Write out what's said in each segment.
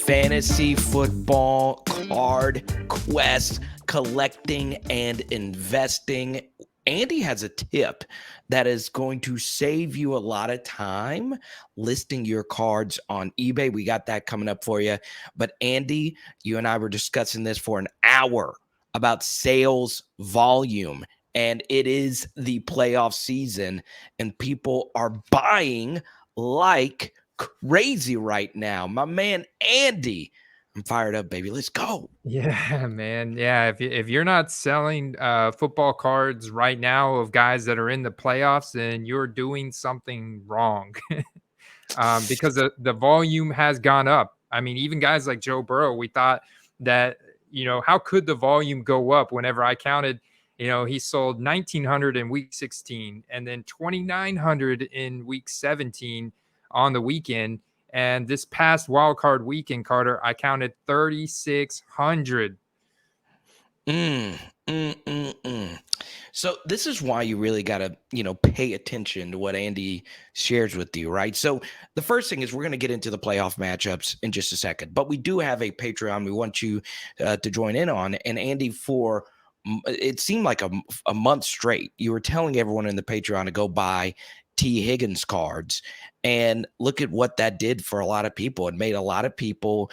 Fantasy football card quest collecting and investing. Andy has a tip that is going to save you a lot of time listing your cards on eBay. We got that coming up for you. But Andy, you and I were discussing this for an hour about sales volume. And it is the playoff season, and people are buying like crazy right now. My man, Andy, I'm fired up, baby. Let's go. Yeah, man. Yeah, if you're not selling football cards right now of guys that are in the playoffs, then you're doing something wrong. Because the volume has gone up. I mean, even guys like Joe Burrow, we thought that, how could the volume go up? Whenever I counted, he sold 1,900 in week 16 and then 2,900 in week 17 on the weekend. And this past wild card weekend, Carter, I counted 3,600. Mm, mm, mm, mm. So this is why you really got to, pay attention to what Andy shares with you, right? So the first thing is we're going to get into the playoff matchups in just a second, but we do have a Patreon we want you to join in on. And Andy, for it seemed like a month straight, you were telling everyone in the Patreon to go buy T. Higgins cards, and look at what that did for a lot of people. It made a lot of people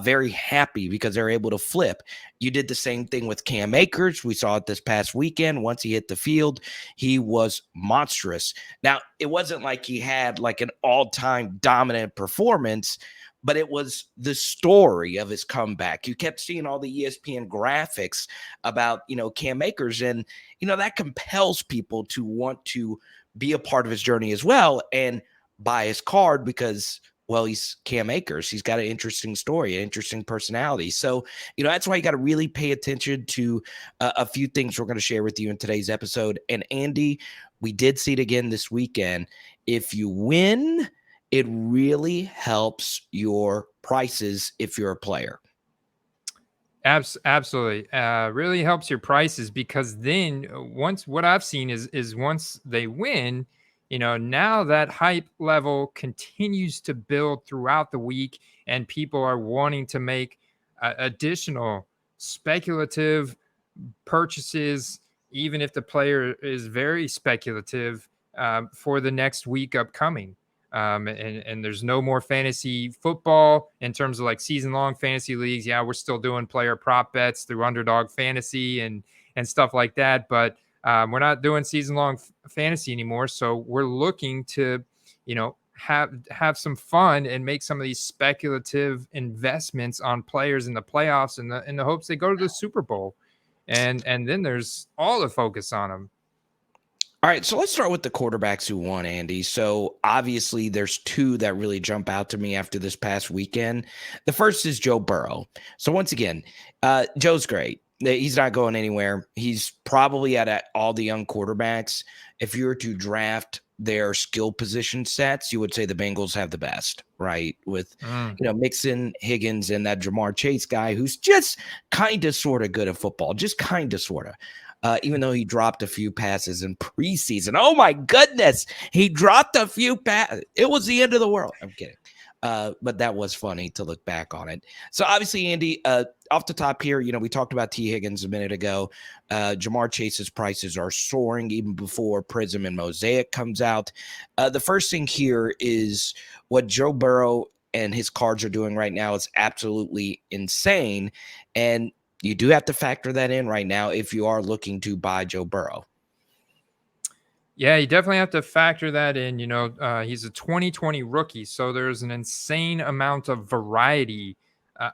very happy because they're able to flip. You did the same thing with Cam Akers. We saw it this past weekend. Once he hit the field, he was monstrous. Now, it wasn't like he had like an all-time dominant performance, but it was the story of his comeback. You kept seeing all the ESPN graphics about, Cam Akers, and, that compels people to want to be a part of his journey as well and buy his card because, well, he's Cam Akers. He's got an interesting story, an interesting personality. So, that's why you got to really pay attention to a few things we're going to share with you in today's episode. And Andy, we did see it again this weekend. If you win, it really helps your prices if you're a player. Absolutely. Really helps your prices because then once what I've seen is once they win, now that hype level continues to build throughout the week and people are wanting to make additional speculative purchases, even if the player is very speculative for the next week upcoming. And there's no more fantasy football in terms of like season long fantasy leagues. Yeah, we're still doing player prop bets through Underdog Fantasy and stuff like that, but we're not doing season long fantasy anymore. So we're looking to, have some fun and make some of these speculative investments on players in the playoffs in the hopes they go to the Super Bowl, and then there's all the focus on them. All right, so let's start with the quarterbacks who won, Andy. So obviously there's two that really jump out to me after this past weekend. The first is Joe Burrow. So once again, Joe's great. He's not going anywhere. He's probably at all the young quarterbacks. If you were to draft their skill position sets, you would say the Bengals have the best, right? With, Mixon, Higgins, and that Jamar Chase guy who's just kind of sort of good at football, just kind of sort of. Even though he dropped a few passes in preseason. Oh, my goodness. He dropped a few passes. It was the end of the world. I'm kidding. But that was funny to look back on it. So, obviously, Andy, off the top here, we talked about T. Higgins a minute ago. Jamar Chase's prices are soaring even before Prism and Mosaic comes out. The first thing here is what Joe Burrow and his cards are doing right now is absolutely insane. And you do have to factor that in right now if you are looking to buy Joe Burrow. Yeah, you definitely have to factor that in. He's a 2020 rookie, so there's an insane amount of variety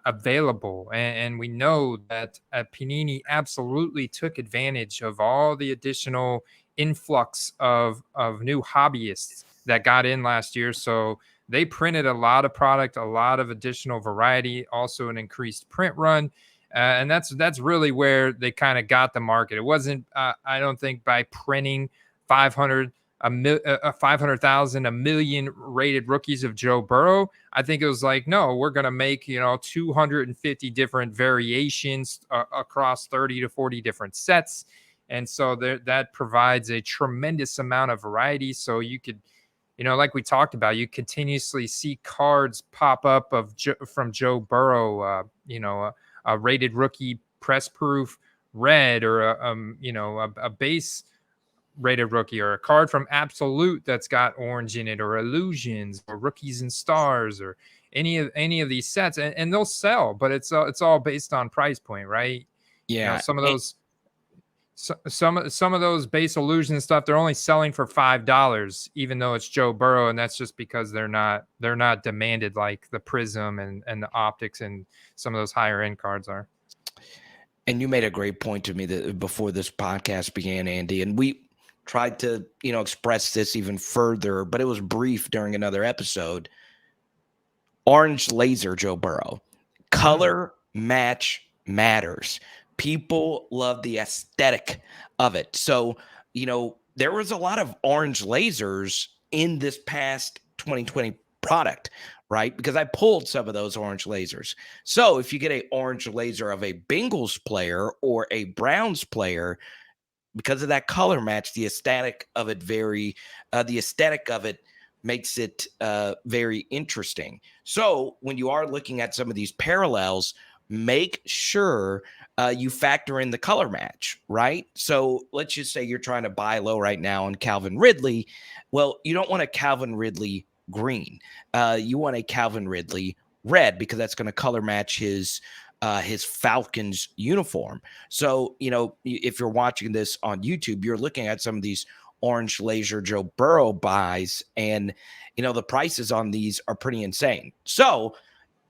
available. And we know that Panini absolutely took advantage of all the additional influx of new hobbyists that got in last year. So they printed a lot of product, a lot of additional variety, also an increased print run. And that's really where they kind of got the market. It wasn't, I don't think, by printing 500 a 500,000, a million rated rookies of Joe Burrow. I think it was like, no, we're going to make, 250 different variations across 30 to 40 different sets. And so that provides a tremendous amount of variety. So you could, like we talked about, you continuously see cards pop up from Joe Burrow, a rated rookie press proof red, or a base rated rookie, or a card from Absolute that's got orange in it, or Illusions, or Rookies and Stars, or any of these sets, and they'll sell, but it's all based on price point, right? Yeah. Some of those some of those base Illusion stuff, they're only selling for $5, even though it's Joe Burrow, and that's just because they're not demanded like the Prism and the Optics and some of those higher end cards are. And you made a great point to me that before this podcast began, Andy, and we tried to, express this even further, but it was brief during another episode. Orange laser Joe Burrow. Color match matters. People love the aesthetic of it. So, there was a lot of orange lasers in this past 2020 product, right? Because I pulled some of those orange lasers. So if you get a orange laser of a Bengals player or a Browns player, because of that color match, the aesthetic of it makes it very interesting. So when you are looking at some of these parallels, make sure you factor in the color match, right? So let's just say you're trying to buy low right now on Calvin Ridley. Well, you don't want a Calvin Ridley green. You want a Calvin Ridley red, because that's going to color match his Falcons uniform. So, if you're watching this on YouTube, you're looking at some of these orange laser Joe Burrow buys, and, the prices on these are pretty insane. So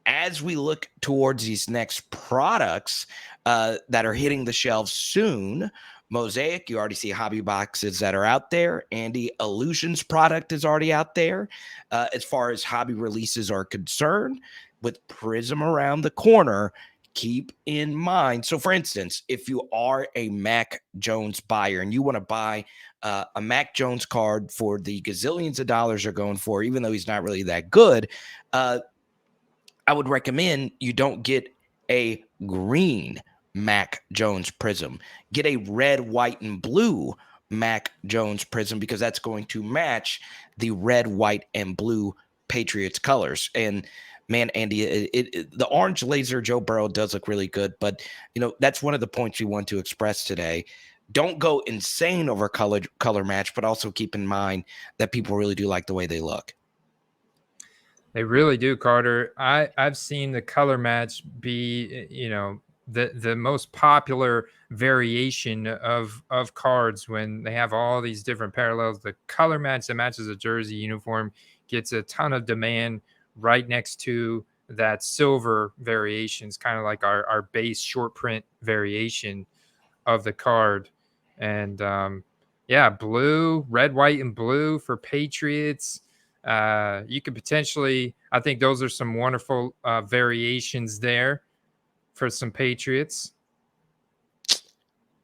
as we look towards these next products that are hitting the shelves soon, Mosaic, you already see hobby boxes that are out there. Andy, Illusions product is already out there. As far as hobby releases are concerned, with Prism around the corner, keep in mind. So, for instance, if you are a Mac Jones buyer and you want to buy a Mac Jones card for the gazillions of dollars they're going for, even though he's not really that good, I would recommend you don't get a green Mac Jones Prism. Get a red, white, and blue Mac Jones Prism, because that's going to match the red, white, and blue Patriots colors. And man, Andy, the orange laser Joe Burrow does look really good, but that's one of the points we want to express today. Don't go insane over color match, but also keep in mind that people really do like the way they look. They really do, Carter. I've seen the color match be, the most popular variation of cards when they have all these different parallels. The color match that matches a jersey uniform gets a ton of demand right next to that silver variations, kind of like our base short print variation of the card. And blue, red, white, and blue for Patriots. You could potentially, I think those are some wonderful variations there for some Patriots.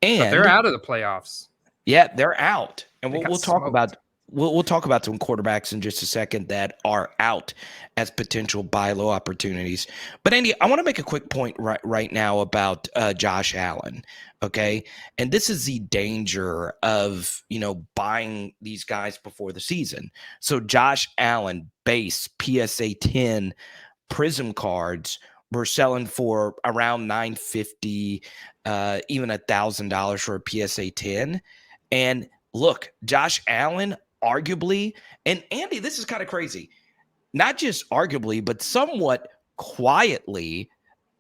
And but they're out of the playoffs. Yeah, they're out. And we'll talk about we'll talk about some quarterbacks in just a second that are out as potential buy low opportunities. But Andy, I want to make a quick point right now about Josh Allen. Okay. And this is the danger of, buying these guys before the season. So Josh Allen base PSA 10 Prism cards were selling for around $950, even $1,000 for a PSA 10. And look, Josh Allen, arguably, and Andy, this is kind of crazy, not just arguably, but somewhat quietly,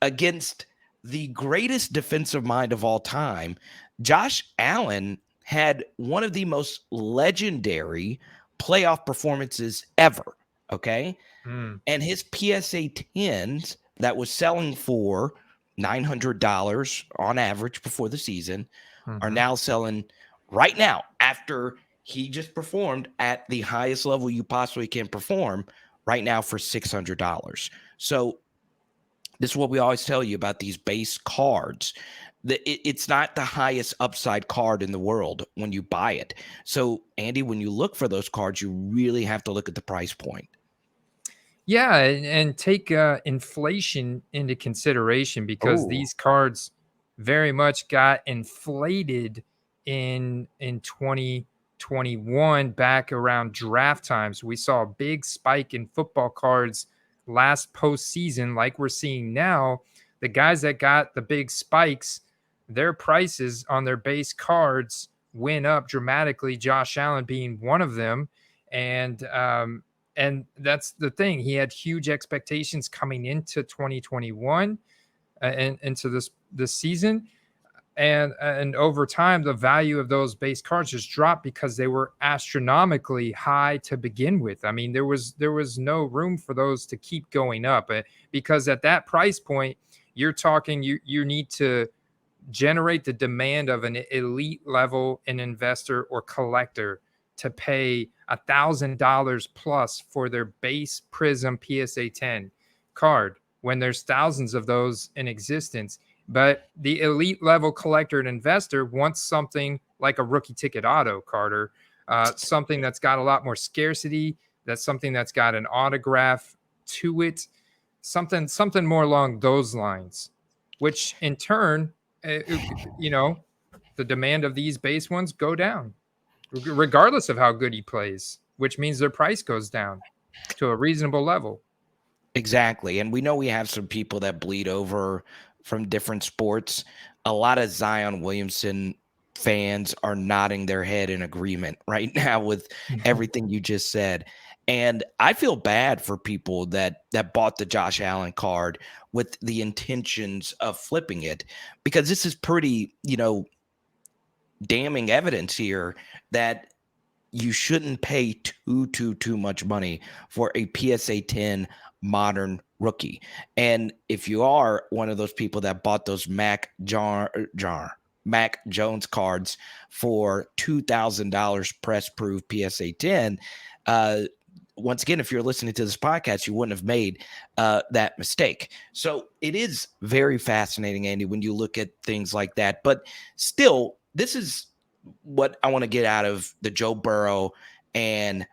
against the greatest defensive mind of all time, Josh Allen had one of the most legendary playoff performances ever. Okay. And his PSA 10s that was selling for $900 on average before the season are now selling right now, after he just performed at the highest level you possibly can perform, right now for $600. So this is what we always tell you about these base cards. It's not the highest upside card in the world when you buy it. So, Andy, when you look for those cards, you really have to look at the price point. Yeah, and take inflation into consideration, because Oh, these cards very much got inflated in 2021, back around draft times. We saw a big spike in football cards last postseason, like we're seeing now. The guys that got the big spikes, their prices on their base cards went up dramatically. Josh Allen being one of them, and that's the thing. He had huge expectations coming into 2021 and into this season, and over time the value of those base cards just dropped because they were astronomically high to begin with. I mean, there was no room for those to keep going up, because at that price point, you're talking, you need to generate the demand of an elite level an investor or collector to pay $1,000 plus for their base Prism PSA 10 card, when there's thousands of those in existence. But the elite level collector and investor wants something like a rookie ticket auto, Carter, something that's got a lot more scarcity. That's something that's got an autograph to it, something more along those lines, which in turn, you know, the demand of these base ones go down, regardless of how good he plays, which means their price goes down to a reasonable level. exactly. And we know we have some people that bleed over from different sports. A lot of Zion Williamson fans are nodding their head in agreement right now with everything you just said. And I feel bad for people that bought the Josh Allen card with the intentions of flipping it, because this is pretty, damning evidence here that you shouldn't pay too much money for a PSA 10 modern rookie. And if you are one of those people that bought those Mac Jones cards for $2,000 press proof PSA 10, once again, if you're listening to this podcast, you wouldn't have made that mistake. So it is very fascinating, Andy, when you look at things like that. But still, this is what I want to get out of the Joe Burrow and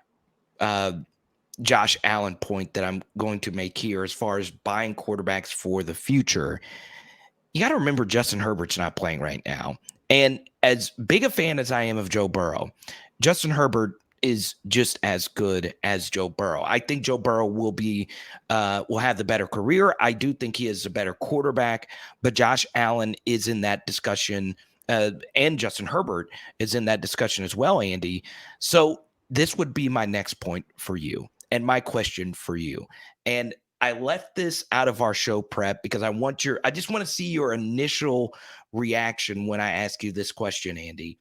Josh Allen point that I'm going to make here as far as buying quarterbacks for the future. You got to remember Justin Herbert's not playing right now. And as big a fan as I am of Joe Burrow, Justin Herbert is just as good as Joe Burrow. I think Joe Burrow will have the better career. I do think he is a better quarterback, but Josh Allen is in that discussion, and Justin Herbert is in that discussion as well, Andy. So this would be my next point for you and my question for you. And I left this out of our show prep because I just want to see your initial reaction when I ask you this question, Andy.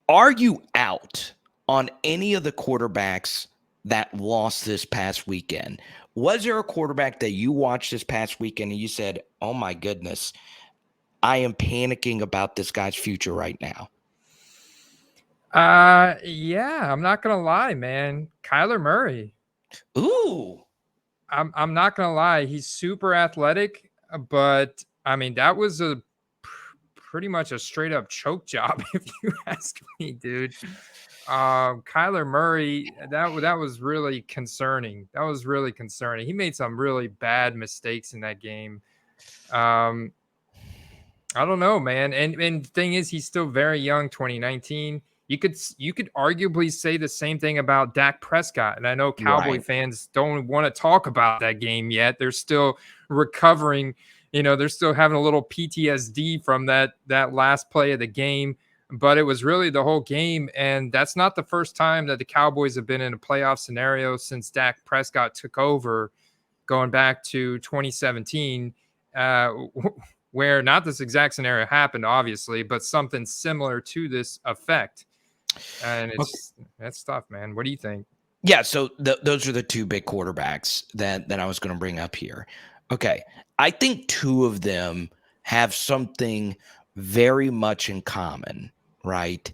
Are you out on any of the quarterbacks that lost this past weekend? Was there a quarterback that you watched this past weekend and you said, oh my goodness, I am panicking about this guy's future right now? Yeah, I'm not gonna lie, man. Kyler Murray. Ooh. I'm not gonna lie, he's super athletic, but I mean that was pretty much a straight up choke job, if you ask me, dude. Kyler Murray, that was really concerning. That was really concerning. He made some really bad mistakes in that game. Um, I don't know, man. And the thing is, he's still very young, 2019. You could arguably say the same thing about Dak Prescott. And I know Cowboy Right. fans don't want to talk about that game yet. They're still recovering. They're still having a little PTSD from that last play of the game. But it was really the whole game, and that's not the first time that the Cowboys have been in a playoff scenario since Dak Prescott took over, going back to 2017. Where not this exact scenario happened, obviously, but something similar to this effect. And that's tough, man. What do you think? Yeah, so those are the two big quarterbacks that I was going to bring up here. Okay, I think two of them have something very much in common, right?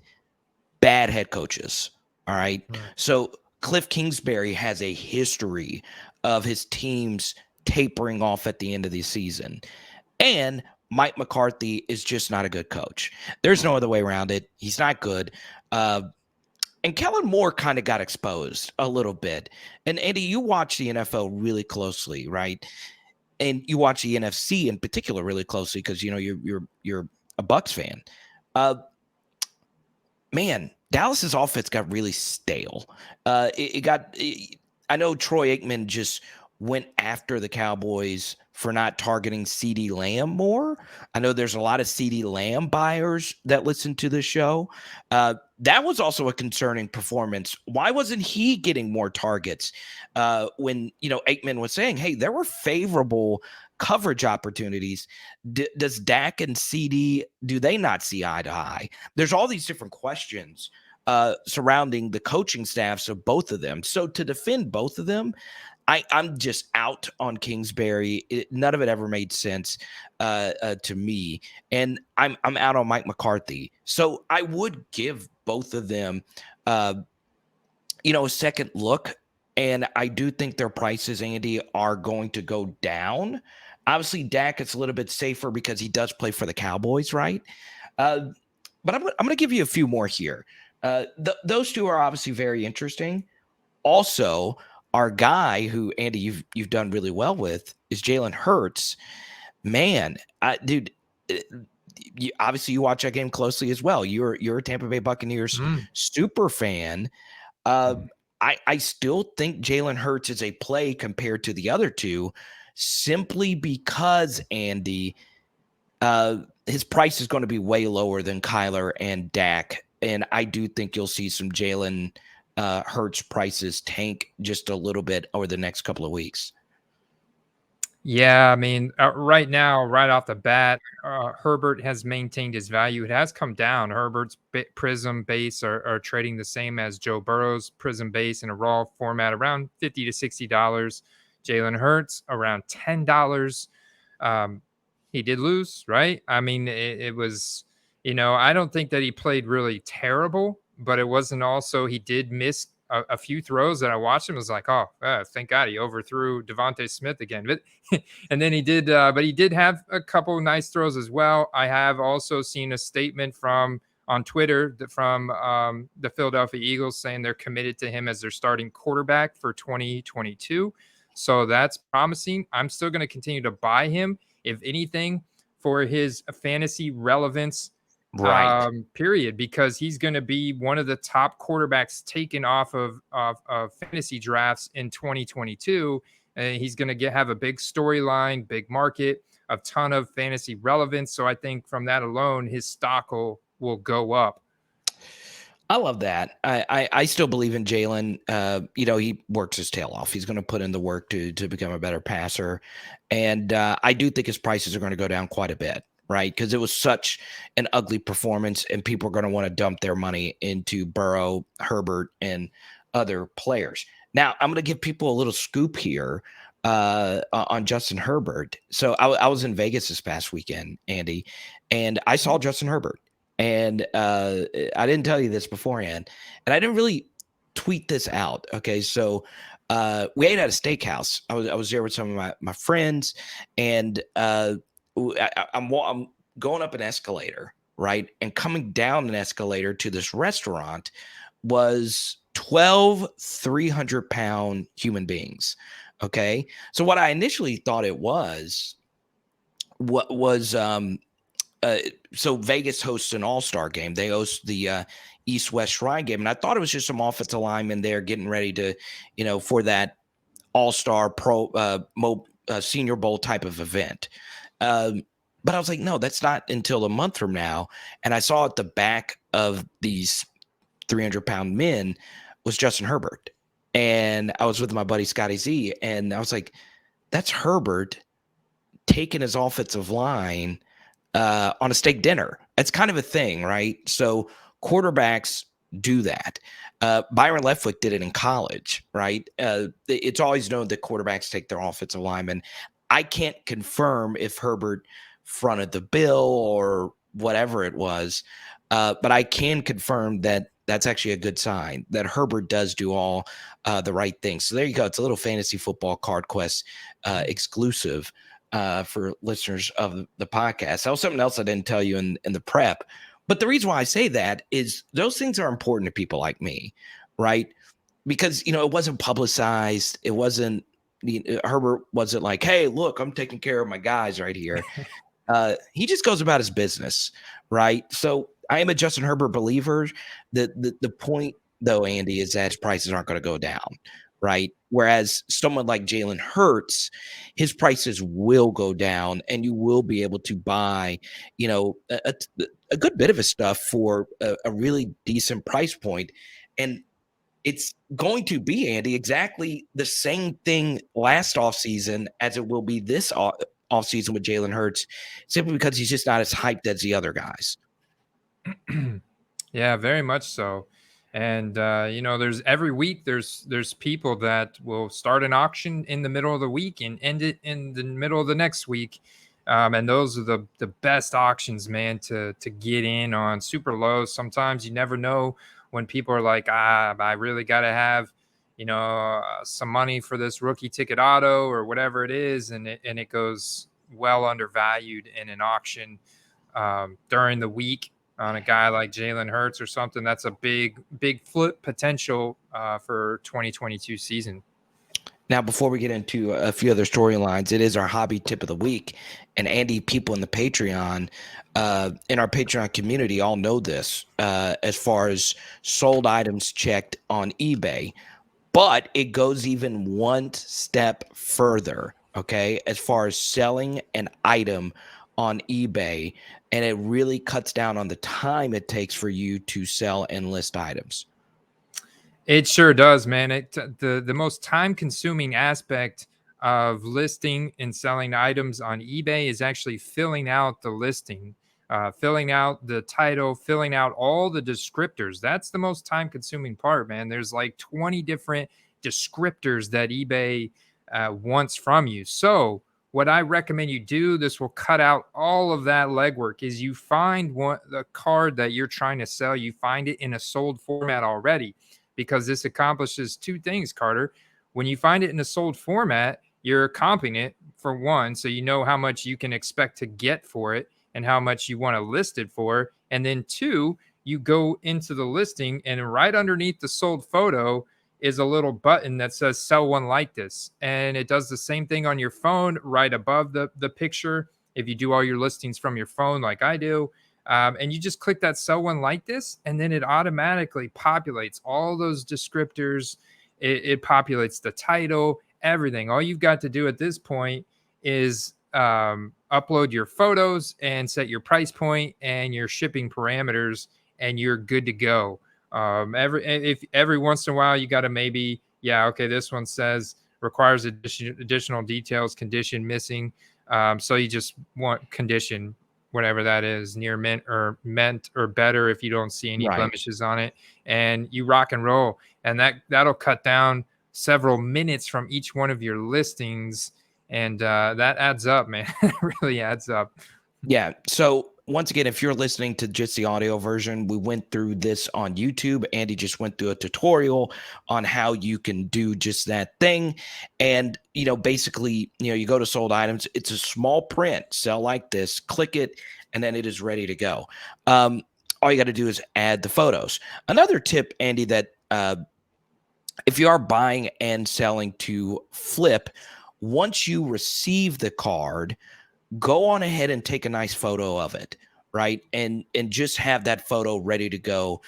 Bad head coaches, all right? So Cliff Kingsbury has a history of his teams tapering off at the end of the season. And Mike McCarthy is just not a good coach. There's no other way around it. He's not good. And Kellen Moore kind of got exposed a little bit. And Andy, you watch the NFL really closely, right? And you watch the NFC in particular really closely because you're a Bucs fan. Man, Dallas's offense got really stale. I know Troy Aikman just went after the Cowboys for not targeting CeeDee Lamb more. I know there's a lot of CeeDee Lamb buyers that listen to this show. That was also a concerning performance. Why wasn't he getting more targets when Aikman was saying, hey, there were favorable coverage opportunities? Does Dak and CD, do they not see eye to eye? There's all these different questions surrounding the coaching staffs of both of them. So to defend both of them, I'm just out on Kingsbury. None of it ever made sense to me, and I'm out on Mike McCarthy. So I would give both of them, a second look, and I do think their prices, Andy, are going to go down. Obviously, Dak is a little bit safer because he does play for the Cowboys, right? But I'm going to give you a few more here. Those two are obviously very interesting. Also, our guy who, Andy, you've done really well with is Jalen Hurts. Man, dude, obviously you watch that game closely as well. You're a Tampa Bay Buccaneers super fan. I still think Jalen Hurts is a play compared to the other two, simply because, Andy, his price is going to be way lower than Kyler and Dak, and I do think you'll see some Jalen Hurts prices tank just a little bit over the next couple of weeks. Yeah, I mean, right now, right off the bat, Herbert has maintained his value. It has come down. Herbert's Prism base are trading the same as Joe Burrow's Prism base in a raw format, around $50 to $60. Jalen Hurts around $10. He did lose, right? I mean, it was, I don't think that he played really terrible, but it wasn't also, he did miss a few throws that I watched him. Was like, oh, thank God he overthrew Devontae Smith again. But and then he did, but he did have a couple nice throws as well. I have also seen a statement on Twitter from the Philadelphia Eagles saying they're committed to him as their starting quarterback for 2022. So that's promising. I'm still going to continue to buy him, if anything, for his fantasy relevance. Right. Period, because he's going to be one of the top quarterbacks taken off of fantasy drafts in 2022. He's going to have a big storyline, big market, a ton of fantasy relevance. So I think from that alone, his stock will go up. I love that. I still believe in Jalen. He works his tail off. He's going to put in the work to become a better passer. And I do think his prices are going to go down quite a bit, right? Because it was such an ugly performance, and people are going to want to dump their money into Burrow, Herbert, and other players. Now, I'm going to give people a little scoop here on Justin Herbert. So I was in Vegas this past weekend, Andy, and I saw Justin Herbert. And I didn't tell you this beforehand, and I didn't really tweet this out. Okay, so we ate at a steakhouse. I was there with some of my friends, and I'm going up an escalator, right? And coming down an escalator to this restaurant was 12 300-pound human beings. Okay, so what I initially thought it was so Vegas hosts an all-star game. They host the East-West Shrine game. And I thought it was just some offensive linemen there getting ready to, for that all-star Senior Bowl type of event. But I was like, no, that's not until a month from now. And I saw at the back of these 300-pound men was Justin Herbert. And I was with my buddy Scotty Z. And I was like, that's Herbert taking his offensive line on a steak dinner. It's kind of a thing, right? So quarterbacks do that. Byron Leftwich did it in college, right? It's always known that quarterbacks take their offensive linemen. I can't confirm if Herbert fronted the bill or whatever it was, but I can confirm that that's actually a good sign that Herbert does do all the right things. So there you go. It's a little fantasy football card quest exclusive. for listeners of the podcast. That was something else I didn't tell you in the prep. But the reason why I say that is those things are important to people like me, right? Because, it wasn't publicized. It wasn't, Herbert wasn't like, hey, look, I'm taking care of my guys right here. He just goes about his business, right? So I am a Justin Herbert believer. The point, though, Andy, is that his prices aren't going to go down, right? Whereas someone like Jalen Hurts, his prices will go down, and you will be able to buy, a good bit of his stuff for a really decent price point. And it's going to be, Andy, exactly the same thing last offseason as it will be this offseason with Jalen Hurts, simply because he's just not as hyped as the other guys. Yeah, very much so. And there's every week there's people that will start an auction in the middle of the week and end it in the middle of the next week. And those are the best auctions, man, to get in on super low. Sometimes you never know when people are like, I really got to have, some money for this rookie ticket auto or whatever it is, and it goes well undervalued in an auction during the week on a guy like Jalen Hurts or something. That's a big flip potential for 2022 season. Now, before we get into a few other storylines, it is our hobby tip of the week. And Andy, people in the Patreon, in our Patreon community, all know this as far as sold items checked on eBay. But it goes even one step further, okay, as far as selling an item on eBay. And it really cuts down on the time it takes for you to sell and list items. It sure does, man. The most time consuming aspect of listing and selling items on eBay is actually filling out the listing, filling out the title, filling out all the descriptors. That's the most time consuming part, man. There's like 20 different descriptors that eBay wants from you. So what I recommend you do, this will cut out all of that legwork, is you find the card that you're trying to sell, you find it in a sold format already, because this accomplishes two things, Carter. When you find it in a sold format, you're comping it for one, so you know how much you can expect to get for it and how much you want to list it for. And then two, you go into the listing, and right underneath the sold photo is a little button that says sell one like this. And it does the same thing on your phone right above the picture. If you do all your listings from your phone like I do, and you just click that sell one like this, and then it automatically populates all those descriptors. It populates the title, everything. All you've got to do at this point is upload your photos and set your price point and your shipping parameters, and you're good to go. Every once in a while you got to maybe, okay, this one says requires additional details, condition missing. So you just want condition, whatever that is, near mint or better if you don't see any blemishes on it, and you rock and roll. And that'll cut down several minutes from each one of your listings. And that adds up, man. It really adds up. Yeah. So once again, if you're listening to just the audio version, we went through this on YouTube. Andy just went through a tutorial on how you can do just that thing. And, basically, you go to sold items. It's a small print, sell like this, click it, and then it is ready to go. All you got to do is add the photos. Another tip, Andy, that if you are buying and selling to flip, once you receive the card, go on ahead and take a nice photo of it, right? And just have that photo ready to go.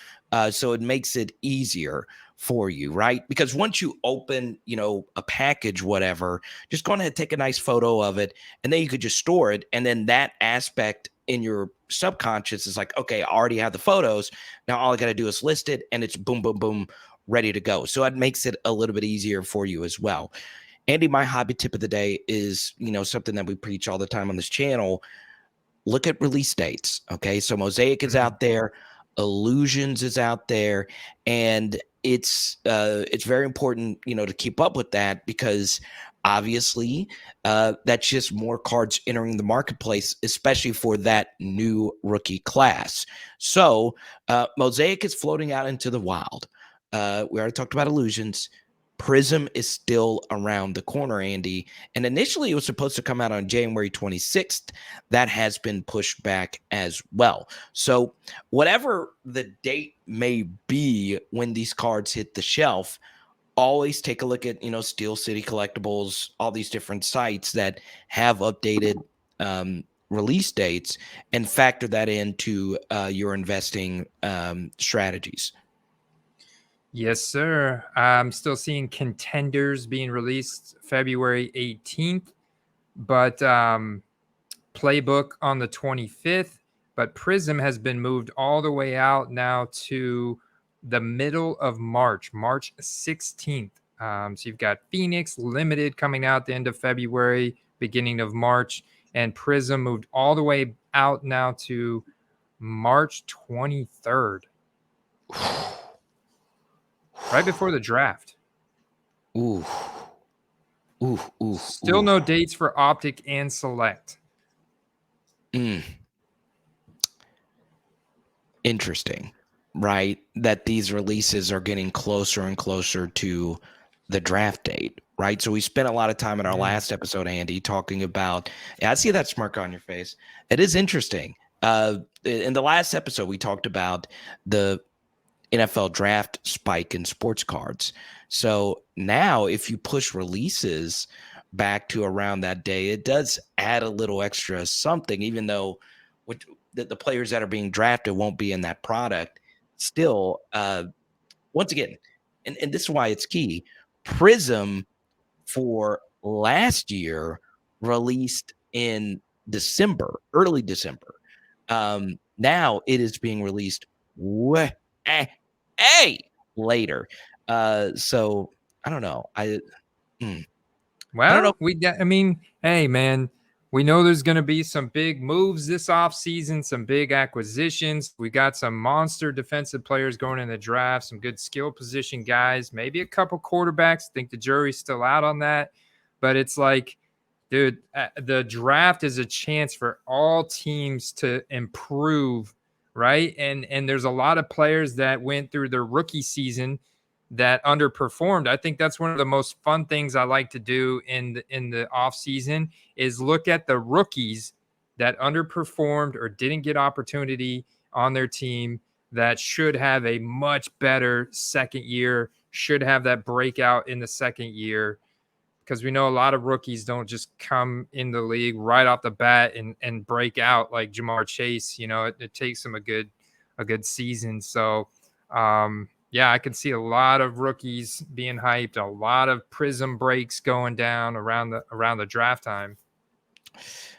So it makes it easier for you, right? Because once you open, a package, whatever, just go ahead and take a nice photo of it, and then you could just store it. And then that aspect in your subconscious is like, okay, I already have the photos. Now all I got to do is list it, and it's boom, boom, boom, ready to go. So it makes it a little bit easier for you as well. Andy, my hobby tip of the day is, something that we preach all the time on this channel. Look at release dates. Okay. So Mosaic is out there, Illusions is out there, and it's very important, to keep up with that, because obviously that's just more cards entering the marketplace, especially for that new rookie class. So Mosaic is floating out into the wild. We already talked about Illusions. Prism is still around the corner, Andy. And initially it was supposed to come out on January 26th. That has been pushed back as well. So whatever the date may be when these cards hit the shelf, always take a look at, Steel City Collectibles, all these different sites that have updated release dates, and factor that into your investing strategies. Yes, sir. I'm still seeing Contenders being released February 18th, but Playbook on the 25th. But Prism has been moved all the way out now to the middle of March, March 16th. So you've got Phoenix Limited coming out the end of February, beginning of March, and Prism moved all the way out now to March 23rd. Right before the draft. Ooh. Still no dates for Optic and Select. Interesting, right? That these releases are getting closer and closer to the draft date, right? So we spent a lot of time in our last episode, Andy, talking about, I see that smirk on your face. It is interesting. In the last episode, we talked about the NFL draft spike in sports cards. So now if you push releases back to around that day, it does add a little extra something, even though the players that are being drafted won't be in that product. Still, once again, and this is why it's key, Prism for last year released in December, early December. Now it is being released later. So I don't know. I don't know. Hey man, we know there's going to be some big moves this offseason, some big acquisitions. We got some monster defensive players going in the draft, some good skill position guys, maybe a couple quarterbacks. I think the jury's still out on that. But it's like, dude, the draft is a chance for all teams to improve, right? And there's a lot of players that went through their rookie season that underperformed. I think that's one of the most fun things I like to do in the off season is look at the rookies that underperformed or didn't get opportunity on their team that should have a much better second year, should have that breakout in the second year. Because we know a lot of rookies don't just come in the league right off the bat and break out like Jamar Chase. It takes them a good season. So, yeah, I can see a lot of rookies being hyped, a lot of Prism breaks going down around the draft time.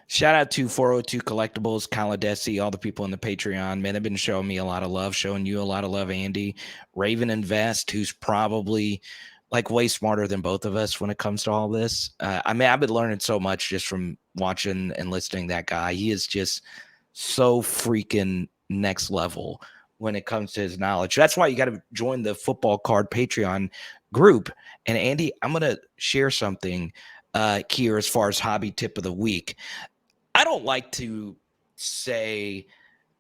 Shout out to 402 Collectibles, Kaladesi, all the people in the Patreon. Man, they've been showing me a lot of love, showing you a lot of love, Andy. Raven Invest, who's probably like way smarter than both of us when it comes to all this. I've been learning so much just from watching and listening to that guy. He is just so freaking next level when it comes to his knowledge. That's why you got to join the Football Card Patreon group. And Andy, I'm going to share something here as far as hobby tip of the week. I don't like to say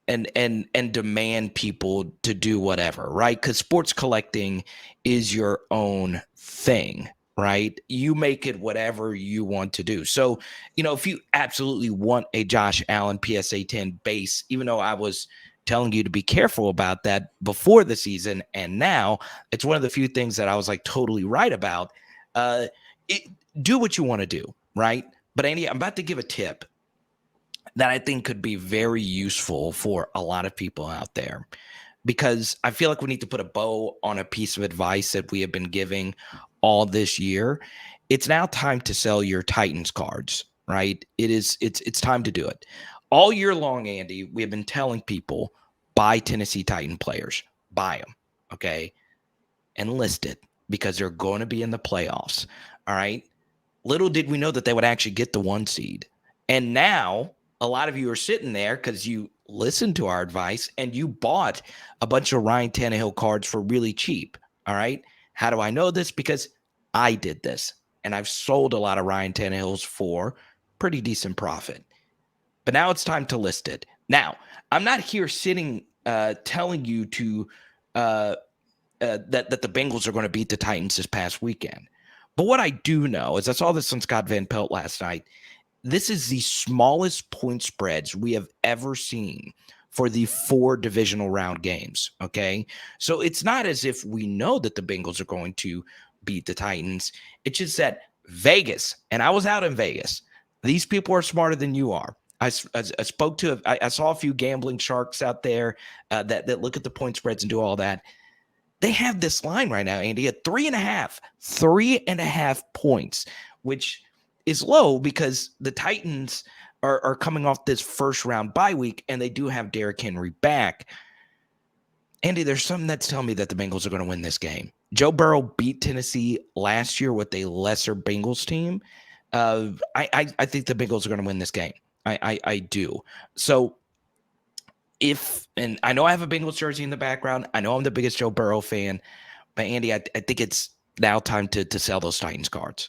and demand people to do whatever, right? Because sports collecting is your own thing, right? You make it whatever you want to do. So, if you absolutely want a Josh Allen PSA 10 base, even though I was telling you to be careful about that before the season, and now it's one of the few things that I was like totally right about. Do what you want to do, right? But Andy, I'm about to give a tip that I think could be very useful for a lot of people out there, because I feel like we need to put a bow on a piece of advice that we have been giving all this year. It's now time to sell your Titans cards, right? It's time to do it. All year long, Andy, we have been telling people, buy Tennessee Titan players, buy them, okay? And list it, because they're going to be in the playoffs, all right? Little did we know that they would actually get the 1 seed. And now a lot of you are sitting there because you listened to our advice and you bought a bunch of Ryan Tannehill cards for really cheap. All right. How do I know this? Because I did this, and I've sold a lot of Ryan Tannehills for pretty decent profit. But now it's time to list it. Now, I'm not here sitting telling you to that the Bengals are going to beat the Titans this past weekend. But what I do know is I saw this on Scott Van Pelt last night. This is the smallest point spreads we have ever seen for the 4 divisional round games. Okay. So it's not as if we know that the Bengals are going to beat the Titans. It's just that Vegas, and I was out in Vegas, these people are smarter than you are. I spoke to, I saw a few gambling sharks out there that look at the point spreads and do all that. They have this line right now, Andy, at 3.5 points, which is low because the Titans are coming off this first round bye week, and they do have Derrick Henry back. Andy, there's something that's telling me that the Bengals are going to win this game. Joe Burrow beat Tennessee last year with a lesser Bengals team. I think the Bengals are going to win this game. I do. So and I know I have a Bengals jersey in the background. I know I'm the biggest Joe Burrow fan, but Andy, I think it's now time to sell those Titans cards.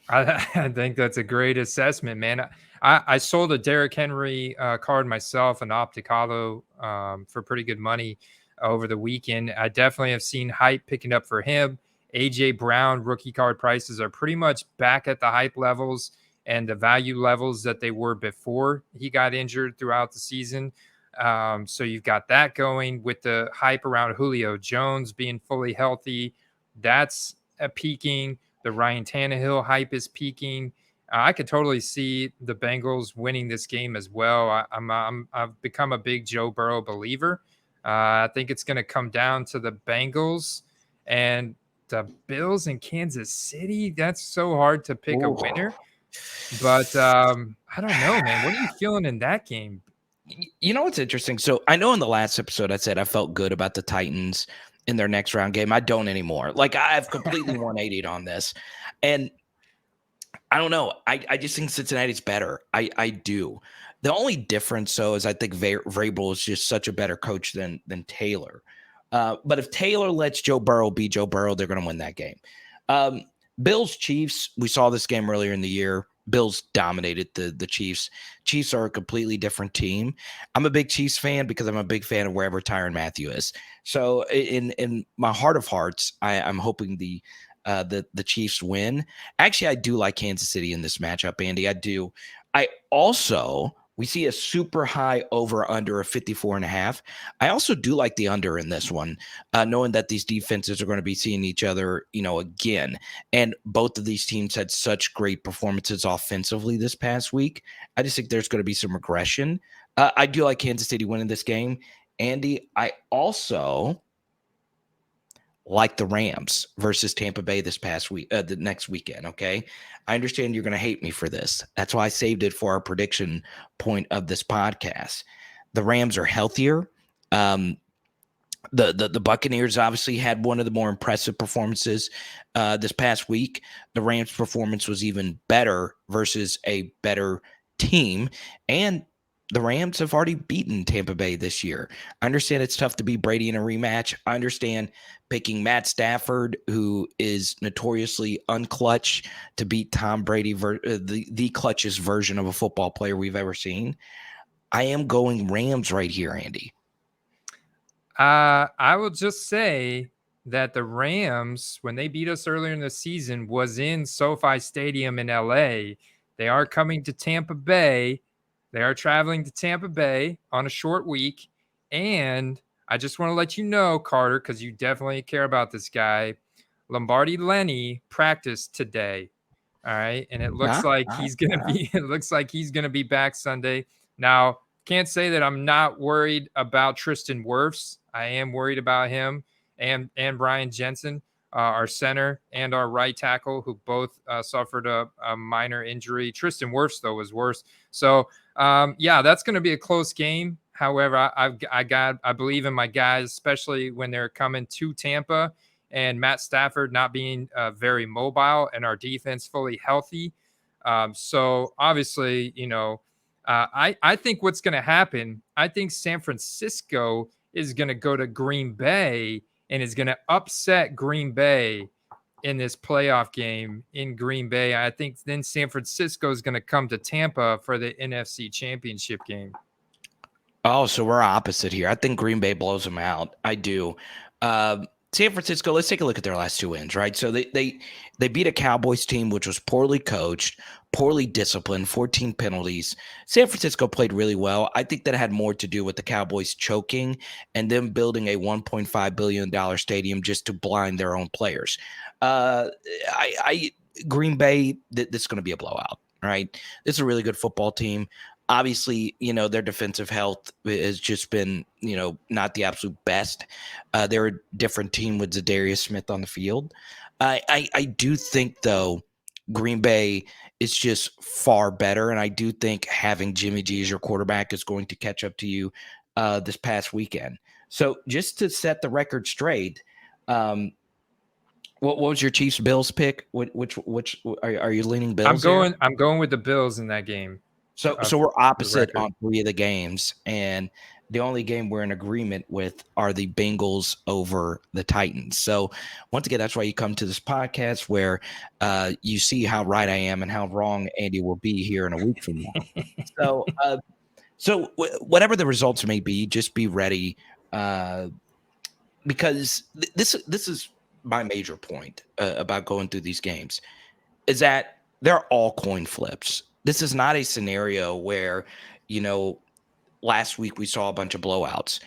I think that's a great assessment, man. I sold a Derrick Henry card myself, an Optic Hollow, for pretty good money over the weekend. I definitely have seen hype picking up for him. AJ Brown rookie card prices are pretty much back at the hype levels and the value levels that they were before he got injured throughout the season. So you've got that going with the hype around Julio Jones being fully healthy. That's peaking. The Ryan Tannehill hype is peaking. I could totally see the Bengals winning this game as well. I've become a big Joe Burrow believer. I think it's going to come down to the Bengals and the Bills in Kansas City. That's so hard to pick a winner. But I don't know, man. What are you feeling in that game? You know what's interesting? So I know in the last episode I said I felt good about the Titans in their next round game. I don't anymore. Like I've completely 180'd on this. And I don't know. I just think Cincinnati's better. I do. The only difference, though, is I think Vrabel is just such a better coach than Taylor. But if Taylor lets Joe Burrow be Joe Burrow, they're going to win that game. Bills Chiefs, we saw this game earlier in the year. Bills dominated the Chiefs. Chiefs are a completely different team. I'm a big Chiefs fan because I'm a big fan of wherever Tyrann Mathieu is. So in my heart of hearts, I'm hoping the Chiefs win. Actually, I do like Kansas City in this matchup, Andy. I do. We see a super high over under of 54.5. I also do like the under in this one, knowing that these defenses are going to be seeing each other, again. And both of these teams had such great performances offensively this past week. I just think there's going to be some regression. I do like Kansas City winning this game. Andy, I also like the Rams versus Tampa Bay this past week, the next weekend. Okay. I understand you're going to hate me for this. That's why I saved it for our prediction point of this podcast. The Rams are healthier. The Buccaneers obviously had one of the more impressive performances this past week. The Rams' performance was even better versus a better team. And the Rams have already beaten Tampa Bay this year. I understand it's tough to beat Brady in a rematch. I understand picking Matt Stafford, who is notoriously unclutch, to beat Tom Brady, the clutchest version of a football player we've ever seen. I am going Rams right here, Andy. I will just say that the Rams, when they beat us earlier in the season, was in SoFi Stadium in LA. They are coming to Tampa Bay. They are traveling to Tampa Bay on a short week. And I just want to let you know, Carter, because you definitely care about this guy. Lombardi Lenny practiced today. All right. And it looks like he's gonna be back Sunday. Now, can't say that I'm not worried about Tristan Wirfs. I am worried about him and Brian Jensen, our center and our right tackle, who both suffered a minor injury. Tristan Wirfs, though, was worse. So that's going to be a close game. However, I believe in my guys, especially when they're coming to Tampa and Matt Stafford not being very mobile and our defense fully healthy. So obviously, I think what's going to happen, I think San Francisco is going to go to Green Bay and is going to upset Green Bay in this playoff game in Green Bay. I think then San Francisco is going to come to Tampa for the NFC Championship game. Oh, so we're opposite here. I think Green Bay blows them out. I do. San Francisco, let's take a look at their last 2 wins, right? So they beat a Cowboys team which was poorly coached, poorly disciplined, 14 penalties. San Francisco played really well. I think that had more to do with the Cowboys choking and them building a $1.5 billion stadium just to blind their own players. I Green Bay, this is going to be a blowout, right? This is a really good football team. Obviously, their defensive health has just been, not the absolute best. They're a different team with Zadarius Smith on the field. I do think, though, Green Bay is just far better, and I do think having Jimmy G as your quarterback is going to catch up to you this past weekend. So just to set the record straight, what was your Chiefs Bills pick? Which are you leaning Bills here? I'm going with the Bills in that game. So Uh, we're for the opposite record. on 3 of the games, and the only game we're in agreement with are the Bengals over the Titans. So once again, that's why you come to this podcast where you see how right I am and how wrong Andy will be here in a week from now. So whatever the results may be, just be ready because this is my major point about going through these games is that they're all coin flips. This is not a scenario where, last week we saw a bunch of blowouts.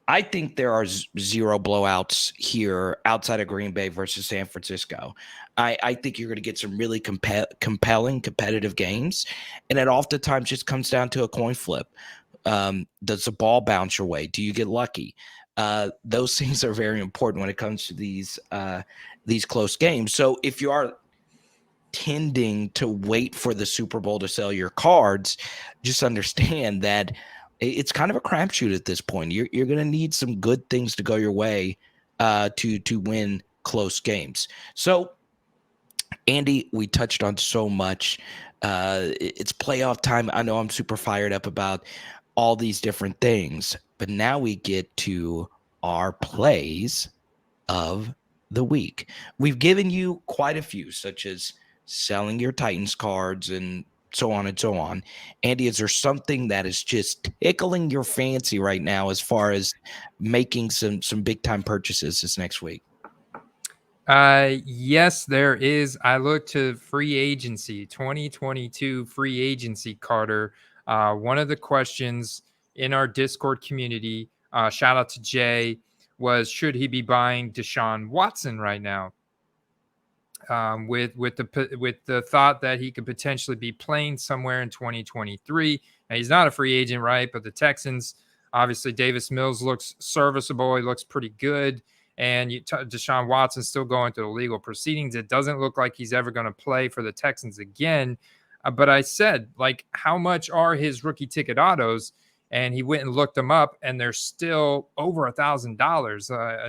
I think there are 0 blowouts here outside of Green Bay versus San Francisco. I think you're going to get some really compelling, competitive games, and it oftentimes just comes down to a coin flip. Does the ball bounce your way? Do you get lucky? Those things are very important when it comes to these close games. So if you are tending to wait for the Super Bowl to sell your cards, just understand that it's kind of a crapshoot at this point. You're going to need some good things to go your way to win close games. So, Andy, we touched on so much. It's playoff time. I know I'm super fired up about all these different things, but now we get to our plays of the week. We've given you quite a few, such as selling your Titans cards and so on and so on. Andy, is there something that is just tickling your fancy right now as far as making some big time purchases this next week? Yes, there is. I look to free agency, 2022 free agency, Carter. One of the questions in our Discord community, shout out to Jay, was should he be buying Deshaun Watson right now? With the thought that he could potentially be playing somewhere in 2023. Now, he's not a free agent, right? But the Texans, obviously, Davis Mills looks serviceable. He looks pretty good. And Deshaun Watson's still going through the legal proceedings. It doesn't look like he's ever going to play for the Texans again. But I said, like, how much are his rookie ticket autos? And he went and looked them up, and they're still over $1,000.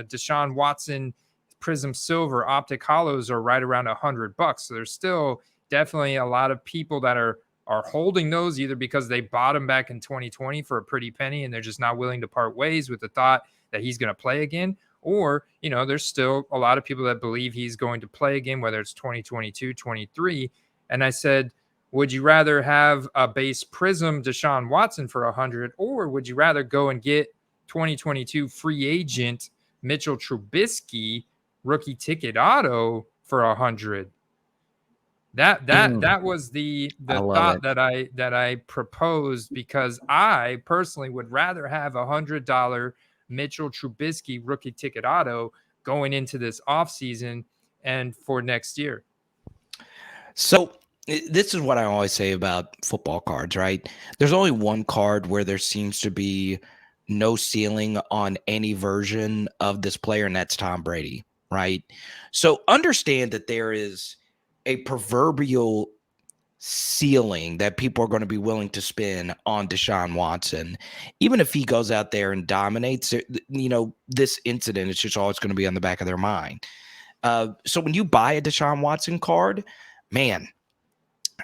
Deshaun Watson Prism Silver Optic Hollows are right around $100. So there's still definitely a lot of people that are holding those either because they bought them back in 2020 for a pretty penny and they're just not willing to part ways with the thought that he's going to play again. Or, there's still a lot of people that believe he's going to play again, whether it's 2022, 23. And I said, would you rather have a base Prism Deshaun Watson for 100, or would you rather go and get 2022 free agent Mitchell Trubisky rookie ticket auto for 100? That was the thought that I proposed, because I personally would rather have $100 Mitchell Trubisky rookie ticket auto going into this offseason and for next year. So this is what I always say about football cards, right? There's only one card where there seems to be no ceiling on any version of this player, and that's Tom Brady, right? So understand that there is a proverbial ceiling that people are going to be willing to spend on Deshaun Watson. Even if he goes out there and dominates, this incident is just always going to be on the back of their mind. So when you buy a Deshaun Watson card, man,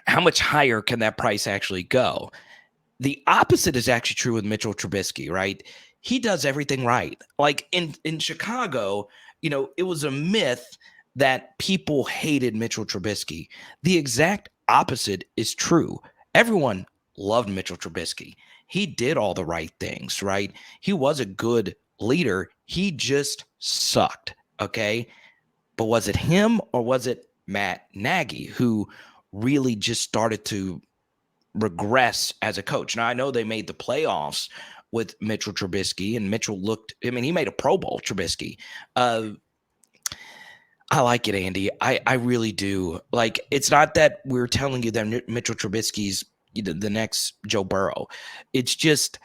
how much higher can that price actually go? The opposite is actually true with Mitchell Trubisky, right? He does everything right. Like in Chicago, it was a myth that people hated Mitchell Trubisky. The exact opposite is true. Everyone loved Mitchell Trubisky. He did all the right things, right? He was a good leader. He just sucked. Okay. But was it him or was it Matt Nagy who really just started to regress as a coach? Now, I know they made the playoffs with Mitchell Trubisky, and Mitchell looked, I mean, he made a Pro Bowl, Trubisky. I like it, Andy. I really do. Like, it's not that we're telling you that Mitchell Trubisky's the next Joe Burrow. It's just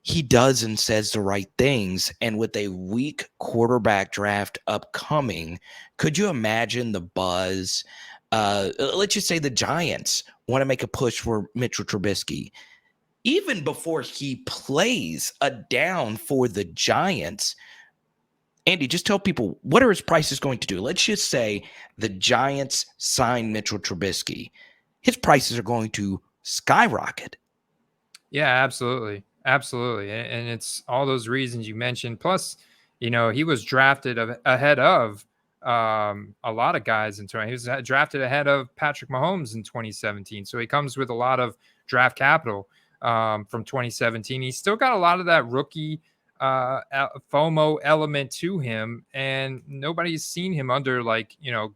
he does and says the right things. And with a weak quarterback draft upcoming, could you imagine the buzz? Let's just say the Giants want to make a push for Mitchell Trubisky. Even before he plays a down for the Giants, Andy, just tell people, what are his prices going to do? Let's just say the Giants sign Mitchell Trubisky. His prices are going to skyrocket. Yeah, absolutely. Absolutely. And it's all those reasons you mentioned. Plus, he was drafted ahead of a lot of guys in turn. He was drafted ahead of Patrick Mahomes in 2017. So he comes with a lot of draft capital from 2017. He's still got a lot of that rookie FOMO element to him, and nobody's seen him under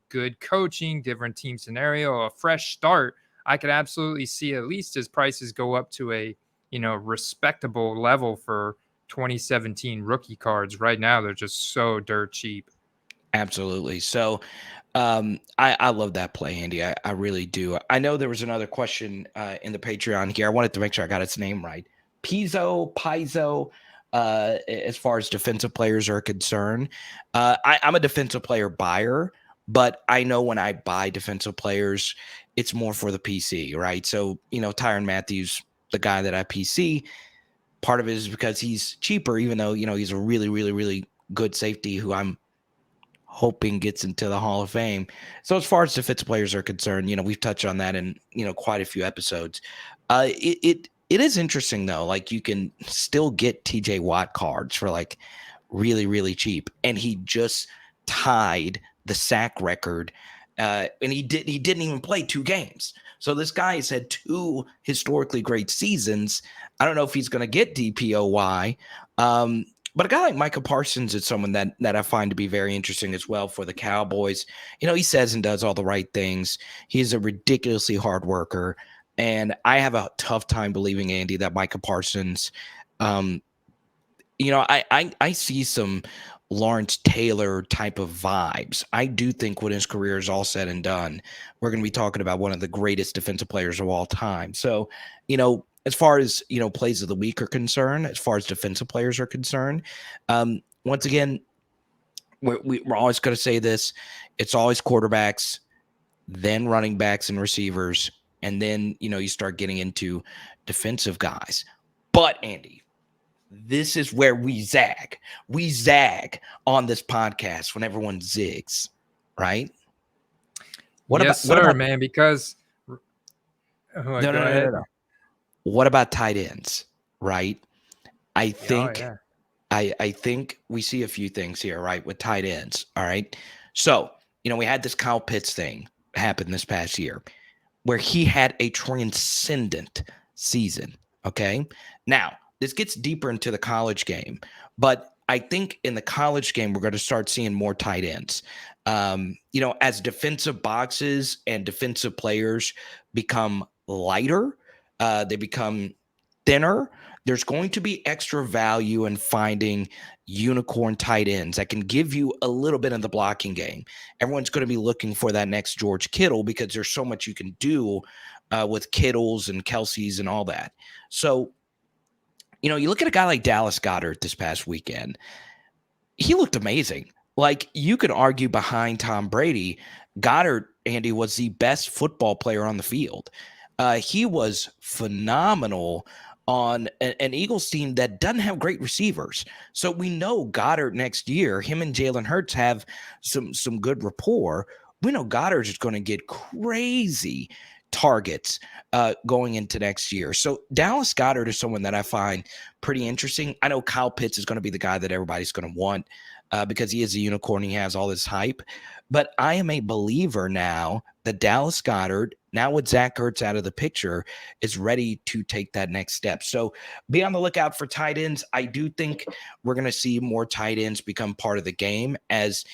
good coaching, different team scenario, a fresh start. I could absolutely see at least his prices go up to a respectable level for 2017 rookie cards. Right now they're just so dirt cheap. Absolutely. So I love that play, Andy. I really do. I know there was another question in the Patreon here. I wanted to make sure I got its name right. Paizo, as far as defensive players are concerned. I'm a defensive player buyer, but I know when I buy defensive players, it's more for the PC, right? So, Tyrann Mathieu, the guy that I PC, part of it is because he's cheaper, even though, he's a really, really, really good safety who I'm hoping gets into the Hall of Fame. So as far as defensive players are concerned, we've touched on that in, quite a few episodes. It is interesting though. Like, you can still get TJ Watt cards for like really, really cheap. And he just tied the sack record. And he didn't even play 2 games. So this guy has had 2 historically great seasons. I don't know if he's going to get DPOY. But a guy like Micah Parsons is someone that I find to be very interesting as well for the Cowboys. He says and does all the right things. He's a ridiculously hard worker. And I have a tough time believing, Andy, that Micah Parsons, I see some Lawrence Taylor type of vibes. I do think when his career is all said and done, we're going to be talking about one of the greatest defensive players of all time. So, as far as, plays of the week are concerned, as far as defensive players are concerned, once again, we're always going to say this. It's always quarterbacks, then running backs and receivers, and then, you start getting into defensive guys. But, Andy, this is where we zag. We zag on this podcast when everyone zigs, right? What about, man? Because no. What about tight ends, right? I think I think we see a few things here, right, with tight ends, all right? So, we had this Kyle Pitts thing happen this past year where he had a transcendent season, okay? Now, this gets deeper into the college game, but I think in the college game, we're going to start seeing more tight ends. As defensive boxes and defensive players become lighter, they become thinner, there's going to be extra value in finding unicorn tight ends that can give you a little bit of the blocking game. Everyone's going to be looking for that next George Kittle because there's so much you can do with Kittles and Kelce's and all that. So, you look at a guy like Dallas Goedert this past weekend. He looked amazing. Like, you could argue behind Tom Brady, Goddard, Andy, was the best football player on the field. He was phenomenal on an Eagles team that doesn't have great receivers. So we know Goddard next year, him and Jalen Hurts have some good rapport. We know Goddard is going to get crazy targets going into next year. So Dallas Goedert is someone that I find pretty interesting. I know Kyle Pitts is going to be the guy that everybody's going to want because he is a unicorn. He has all this hype. But I am a believer now that Dallas Goedert, now with Zach Ertz out of the picture, is ready to take that next step. So be on the lookout for tight ends. I do think we're going to see more tight ends become part of the game as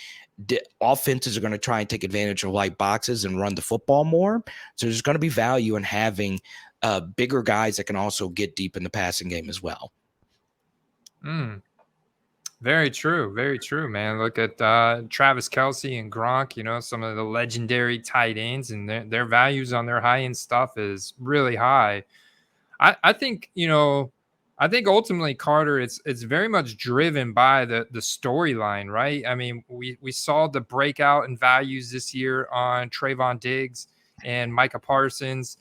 offenses are going to try and take advantage of light boxes and run the football more. So there's going to be value in having bigger guys that can also get deep in the passing game as well. Very true, man. Look at Travis Kelce and Gronk, some of the legendary tight ends, and their values on their high-end stuff is really high. I think, I think ultimately, Carter, it's very much driven by the storyline, right? I mean, we saw the breakout in values this year on Trayvon Diggs and Micah Parsons.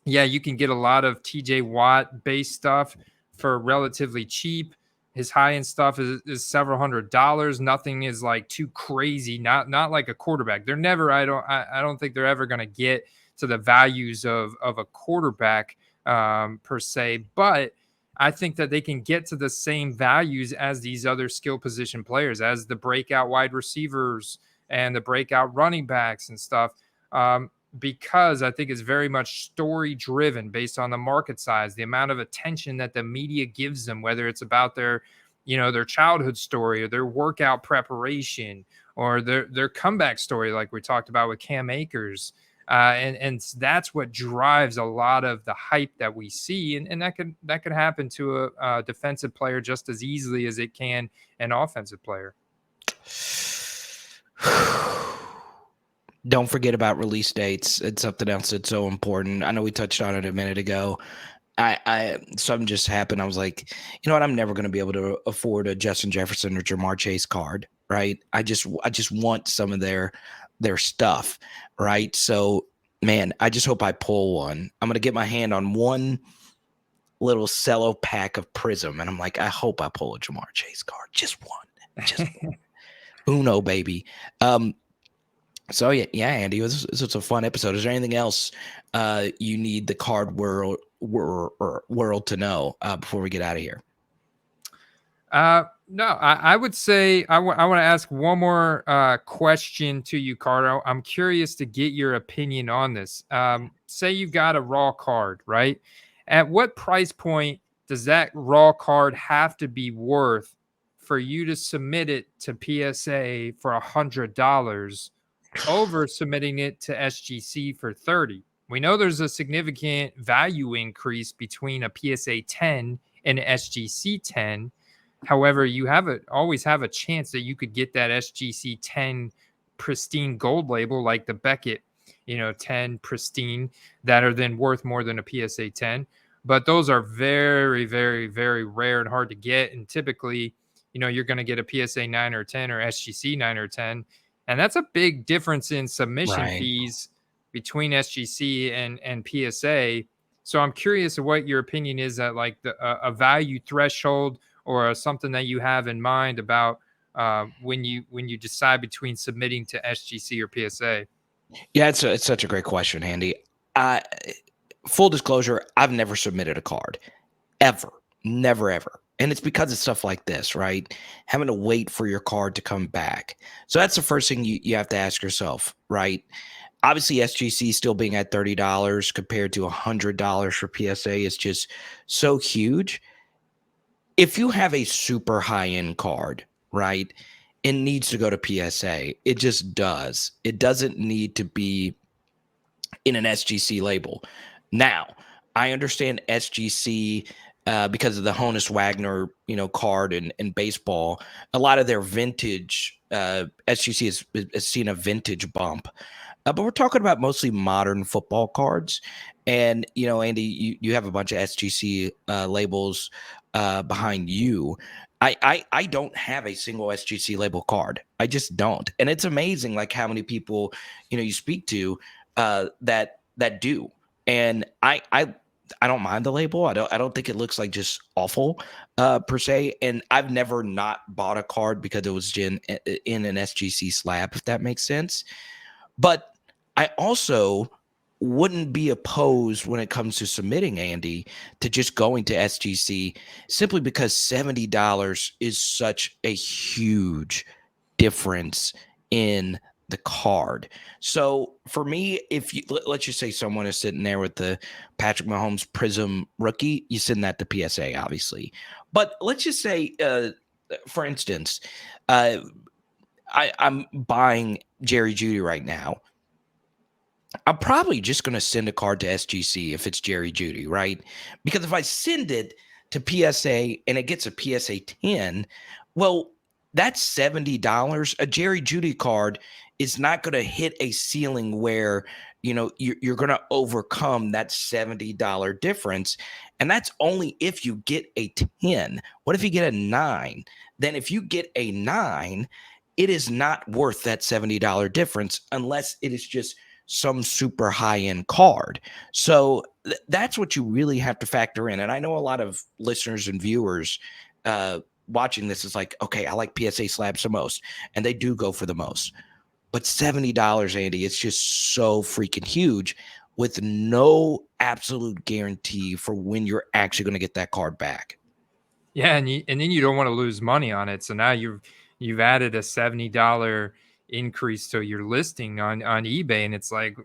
Yeah, you can get a lot of TJ Watt based stuff for relatively cheap. His high end stuff is several $100s. Nothing is like too crazy. Not like a quarterback. They're never. I don't think they're ever going to get to the values of a quarterback per se. But I think that they can get to the same values as these other skill position players, as the breakout wide receivers and the breakout running backs and stuff. Because I think it's very much story driven based on the market size, the amount of attention that the media gives them, whether it's about their childhood story or their workout preparation or their comeback story, like we talked about with Cam Akers. And that's what drives a lot of the hype that we see. And that could happen to a defensive player just as easily as it can an offensive player. Don't forget about release dates. It's something else that's so important. I know we touched on it a minute ago. Something just happened. I was like, you know what? I'm never going to be able to afford a Justin Jefferson or Jamar Chase card, right? I just want some of their stuff, right? So, man, I just hope I pull one. I'm going to get my hand on one little cello pack of Prism, and I'm like, I hope I pull a Jamar Chase card. Just one. Uno, baby. So yeah, Andy, this was a fun episode. Is there anything else you need the card world to know before we get out of here? No, I would say I want to ask one more question to you, Carter. I'm curious to get your opinion on this. Say you've got a raw card, right? At what price point does that raw card have to be worth for you to submit it to PSA for $100? Over submitting it to SGC for 30. We know there's a significant value increase between a PSA 10 and an SGC 10. However, you always have a chance that you could get that SGC 10 pristine gold label, like the Beckett, 10 pristine, that are then worth more than a PSA 10. But those are very, very, very rare and hard to get. And typically, you're going to get a PSA 9 or 10 or SGC 9 or 10. And that's a big difference in submission fees between SGC and PSA. So I'm curious what your opinion is at like a value threshold or something that you have in mind about when you decide between submitting to SGC or PSA. Yeah, it's such a great question, Andy. Full disclosure, I've never submitted a card ever, never ever. And it's because of stuff like this, right? Having to wait for your card to come back. So that's the first thing you have to ask yourself, right? Obviously, SGC still being at $30 compared to $100 for PSA is just so huge. If you have a super high-end card, right, it needs to go to PSA. It just does. It doesn't need to be in an SGC label. Now, I understand SGC because of the Honus Wagner, card and baseball. A lot of their vintage SGC has seen a vintage bump. But we're talking about mostly modern football cards. And, Andy, you have a bunch of SGC labels behind you. I don't have a single SGC label card. I just don't. And it's amazing, like, how many people, you speak to that do. And I don't mind the label. I don't think it looks like just awful per se. And I've never not bought a card because it was in an SGC slab, if that makes sense. But I also wouldn't be opposed when it comes to submitting, Andy, to just going to SGC simply because $70 is such a huge difference in the card. So for me, if you let's just say someone is sitting there with the Patrick Mahomes Prism rookie, you send that to PSA, obviously. But let's just say, for instance, I'm buying Jerry Jeudy right now, I'm probably just going to send a card to SGC if it's Jerry Jeudy, right? Because if I send it to PSA and it gets a PSA 10, well, that's $70. A Jerry Jeudy card is not going to hit a ceiling where, you're going to overcome that $70 difference. And that's only if you get a 10. What if you get a 9? Then if you get a 9, it is not worth that $70 difference unless it is just some super high end card. So that's what you really have to factor in. And I know a lot of listeners and viewers watching this is like, okay, I like PSA slabs the most, and they do go for the most. But $70, Andy, it's just so freaking huge with no absolute guarantee for when you're actually going to get that card back. Yeah, and then you don't want to lose money on it. So now you've added a $70 increase to your listing on eBay, and it's like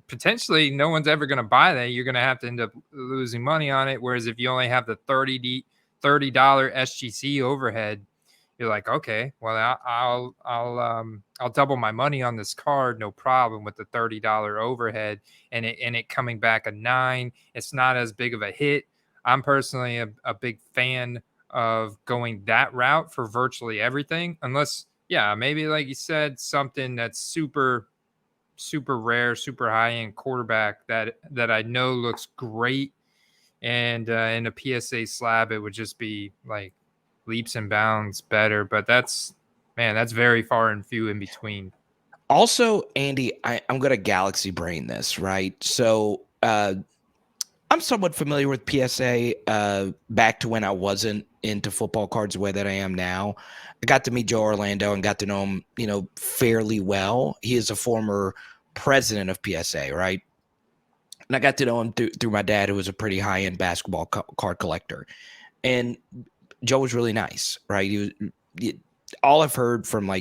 potentially no one's ever going to buy that. You're going to have to end up losing money on it. Whereas if you only have the $30 SGC overhead, you're like, okay, well, I'll double my money on this card, no problem, with the $30 overhead, and it coming back a 9. It's not as big of a hit. I'm personally a big fan of going that route for virtually everything, unless, yeah, maybe like you said, something that's super rare, super high end quarterback that I know looks great, and in a PSA slab it would just be like leaps and bounds better. But that's very far and few in between. Also, Andy, I'm going to galaxy brain this, right? So I'm somewhat familiar with PSA back to when I wasn't into football cards the way that I am now. I got to meet Joe Orlando and got to know him, fairly well. He is a former president of PSA, right? And I got to know him through my dad, who was a pretty high-end basketball card collector. And Joe was really nice, right? All I've heard from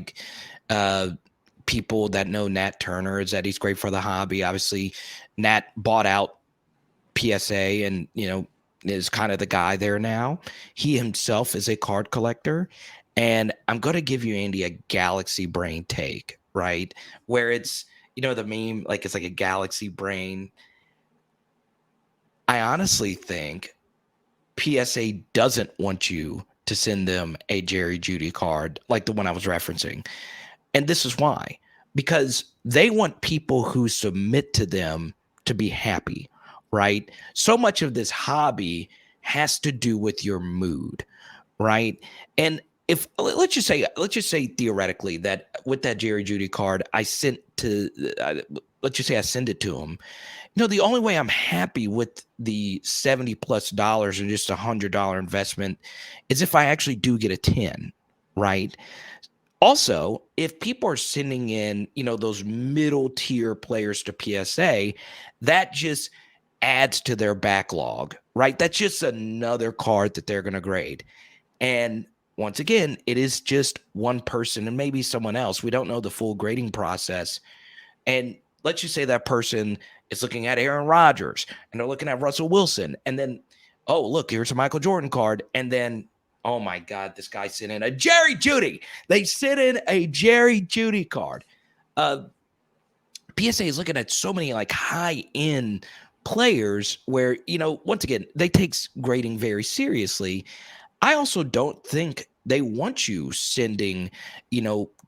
people that know Nat Turner is that he's great for the hobby. Obviously, Nat bought out PSA and, is kind of the guy there now. He himself is a card collector. And I'm going to give you, Andy, a galaxy brain take, right? Where it's, the meme, like it's like a galaxy brain. I honestly think PSA doesn't want you to send them a Jerry Jeudy card like the one I was referencing. And this is why. Because they want people who submit to them to be happy, right? So much of this hobby has to do with your mood, right? And if let's just say theoretically that with that Jerry Jeudy card, I sent to let's just say I send it to him. The only way I'm happy with the $70+ and just $100 investment is if I actually do get a 10, right? Also, if people are sending in, those middle tier players to PSA, that just adds to their backlog, right? That's just another card that they're going to grade. And once again, it is just one person and maybe someone else. We don't know the full grading process. And let's just say that person is looking at Aaron Rodgers and they're looking at Russell Wilson. And then, oh, look, here's a Michael Jordan card. And then, oh my God, this guy sent in a Jerry Jeudy. They sent in a Jerry Jeudy card. PSA is looking at so many like high-end players where, once again, they take grading very seriously. I also don't think they want you sending,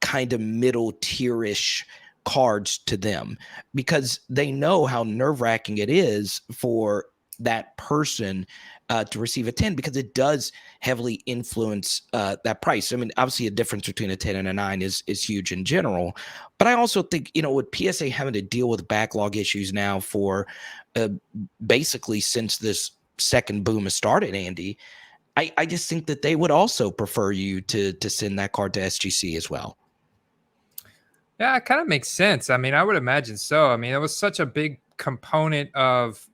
kind of middle tierish cards to them because they know how nerve-wracking it is for that person to receive a 10 because it does heavily influence that price. I mean, obviously a difference between a 10 and a 9 is huge in general, but I also think, with PSA having to deal with backlog issues now for basically since this second boom has started, Andy, I just think that they would also prefer you to send that card to SGC as well. Yeah, it kind of makes sense. I mean, I would imagine so. I mean, it was such a big component of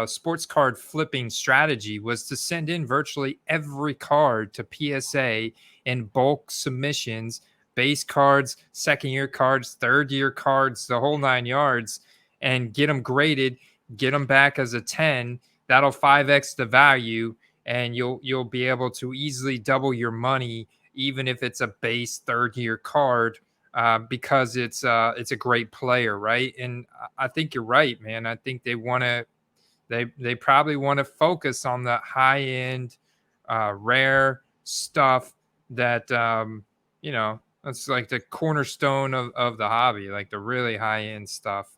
sports card flipping strategy was to send in virtually every card to PSA in bulk submissions, base cards, second year cards, third year cards, the whole 9 yards, and get them graded, get them back as a 10. That'll 5x the value, and you'll be able to easily double your money even if it's a base third-year card, because it's a great player, right? And I think you're right, man. I think they probably want to focus on the high end, rare stuff that that's like the cornerstone of the hobby, like the really high end stuff.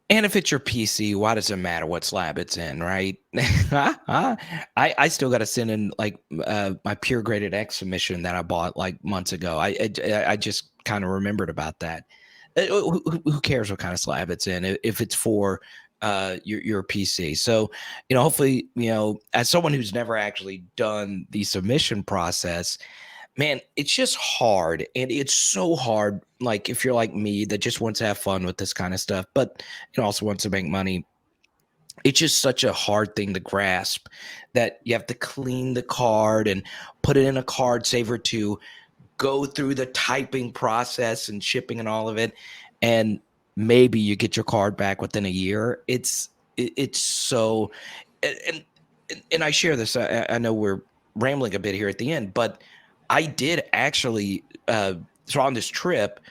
And if it's your PC, why does it matter what slab it's in, right? I still got to send in like my pure graded X submission that I bought like months ago. I just kind of remembered about that. Who cares what kind of slab it's in if it's for your PC? So hopefully, as someone who's never actually done the submission process, man, it's just hard. And it's so hard. Like if you're like me that just wants to have fun with this kind of stuff, but also wants to make money. It's just such a hard thing to grasp that you have to clean the card and put it in a card saver to go through the typing process and shipping and all of it. And maybe you get your card back within a year. It's so, and I share this. I know we're rambling a bit here at the end, but I did actually, so on this trip,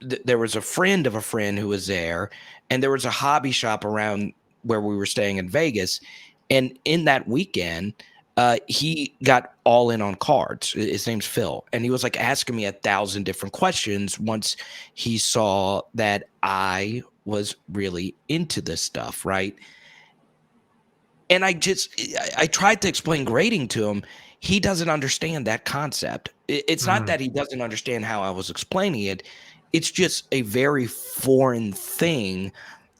there was a friend of a friend who was there, and there was a hobby shop around where we were staying in Vegas. And in that weekend, he got all in on cards. His name's Phil. And he was like asking me 1,000 different questions once he saw that I was really into this stuff, right? And I tried to explain grading to him. He doesn't understand that concept. It's not that he doesn't understand how I was explaining it. It's just a very foreign thing.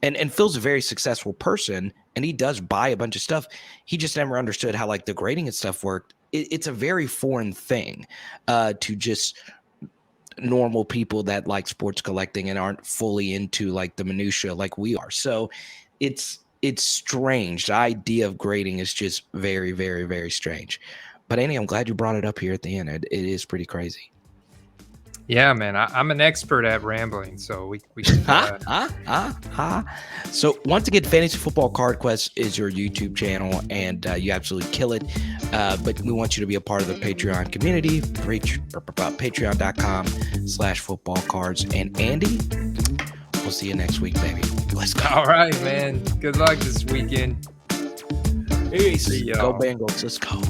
And Phil's a very successful person, and he does buy a bunch of stuff. He just never understood how like the grading and stuff worked. It's a very foreign thing to just normal people that like sports collecting and aren't fully into like the minutia like we are. So it's strange. The idea of grading is just very, very, very strange. But Andy, I'm glad you brought it up here at the end. It is pretty crazy. Yeah, man, I'm an expert at rambling, so we can. So once again, Fantasy Football Card Quest is your YouTube channel, and you absolutely kill it. But we want you to be a part of the Patreon community. Patreon.com/football cards. And Andy, we'll see you next week, baby. Let's go. All right, man. Good luck this weekend. Peace. Go Bengals. Let's go.